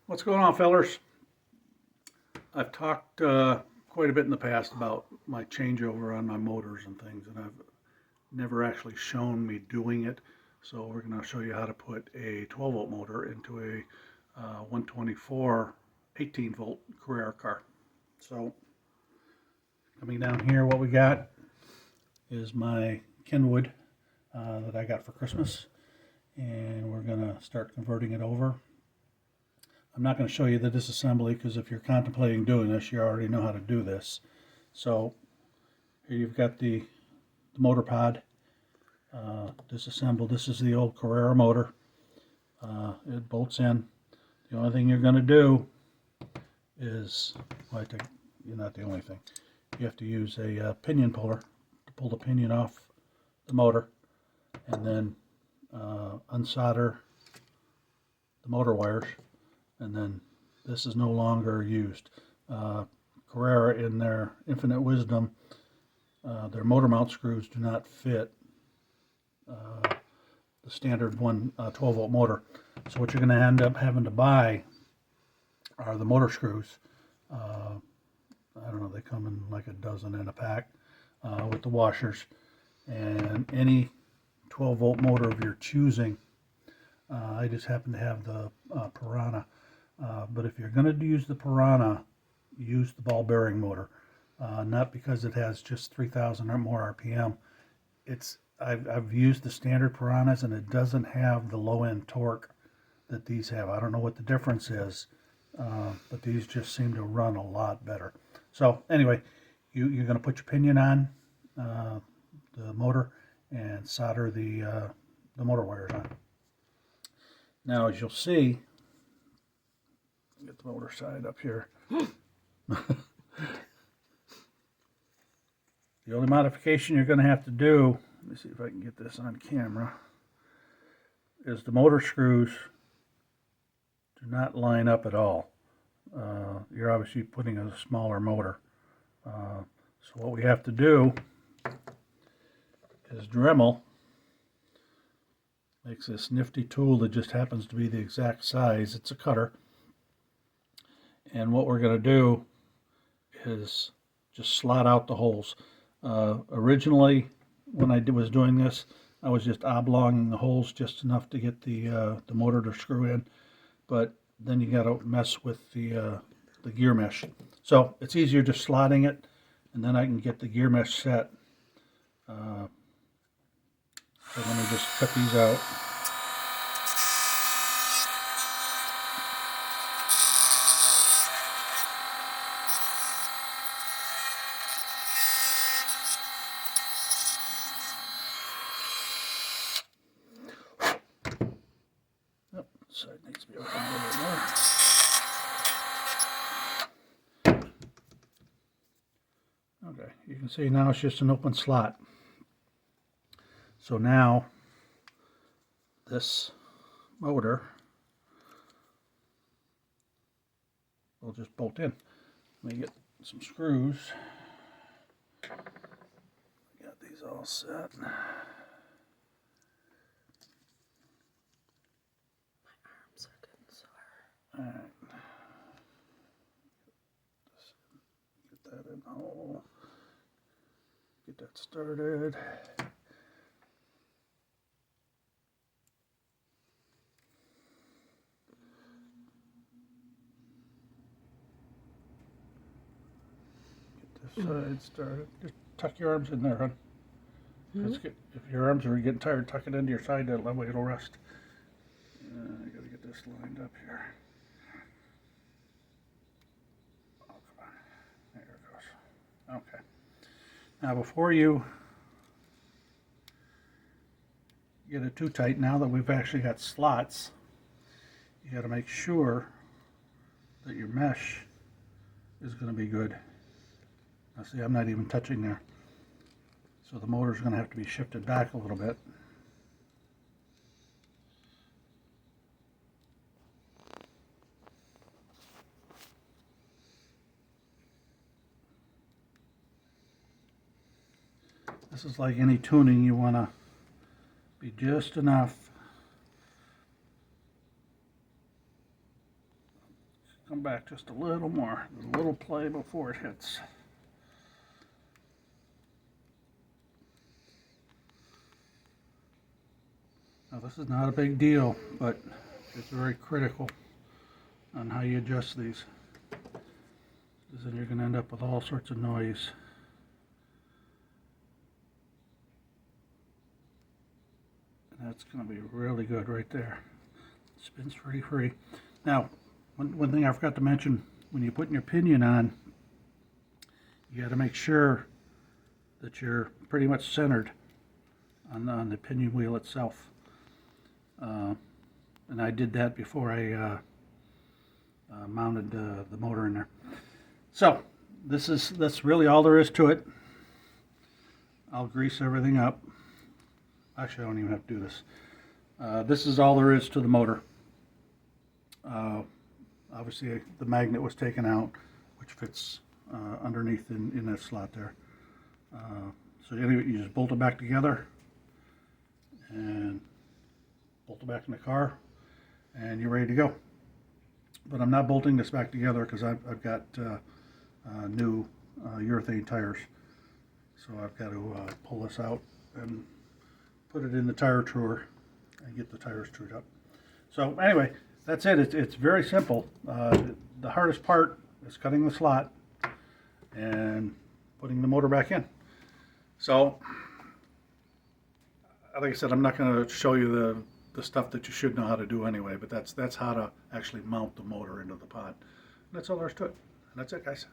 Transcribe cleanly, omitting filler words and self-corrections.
What's going on, fellers? I've talked quite a bit in the past about my changeover on my motors and things, and I've never actually shown me doing it. So we're going to show you how to put a 12 volt motor into a 124 18 volt Carrera car. So coming down here, what we got is my Kenwood that I got for Christmas, and we're going to start converting it over. I'm not going to show you the disassembly because if you're contemplating doing this, you already know how to do this. So here you've got the motor pod disassembled. This is the old Carrera motor. It bolts in. The only thing you're going to do is, well, you're not the only thing. You have to use a pinion puller to pull the pinion off the motor, and then unsolder the motor wires. And then this is no longer used. Carrera, in their infinite wisdom, their motor mount screws do not fit the standard 12 volt motor. So what you're going to end up having to buy are the motor screws. I don't know, they come in like a dozen in a pack with the washers. And any 12 volt motor of your choosing, I just happen to have the Piranha. But if you're going to use the Piranha, use the ball bearing motor. Not because it has just 3,000 or more RPM. I've used the standard Piranhas, and it doesn't have the low end torque that these have. I don't know what the difference is, but these just seem to run a lot better. So anyway, you're going to put your pinion on the motor and solder the motor wires on. Now, as you'll see, get the motor side up here. The only modification you're going to have to do, let me see if I can get this on camera, is the motor screws do not line up at all. You're obviously putting a smaller motor. So what we have to do is Dremel makes this nifty tool that just happens to be the exact size. It's a cutter. And what we're going to do is just slot out the holes. Originally, when I was doing this, I was just oblonging the holes just enough to get the motor to screw in. But then you got to mess with the gear mesh. So it's easier just slotting it, and then I can get the gear mesh set. So let me just cut these out. Side needs to be open a little more. Okay, you can see now it's just an open slot. So now this motor will just bolt in. Let me get some screws. Got these all set. Alright, get that in the hole, get that started. Get this side started. Just tuck your arms in there, hon. That's good. If your arms are getting tired, tuck it into your side, that way it'll rest. I gotta get this lined up here. Okay. Now before you get it too tight, now that we've actually got slots, you got to make sure that your mesh is going to be good. Now see, I'm not even touching there. So the motor's going to have to be shifted back a little bit. This is like any tuning, you want to be just enough come back just a little more, a little play before it hits. Now this is not a big deal, but it's very critical on how you adjust these, because then you're going to end up with all sorts of noise. And that's going to be really good right there. Spins pretty free. Now, one thing I forgot to mention, when you're putting your pinion on, you got to make sure that you're pretty much centered on the pinion wheel itself. And I did that before I mounted the motor in there. So that's really all there is to it. I'll grease everything up. Actually, I don't even have to do this. This is all there is to the motor. Obviously, the magnet was taken out, which fits underneath in that slot there. So anyway, you just bolt it back together and bolt it back in the car, and you're ready to go. But I'm not bolting this back together because I've got new urethane tires. So I've got to pull this out and put it in the tire truer and get the tires trued up. So anyway, that's it. It's very simple. The hardest part is cutting the slot and putting the motor back in. So, like I said, I'm not going to show you the stuff that you should know how to do anyway, but that's how to actually mount the motor into the pod. And that's all there is to it. And that's it, guys.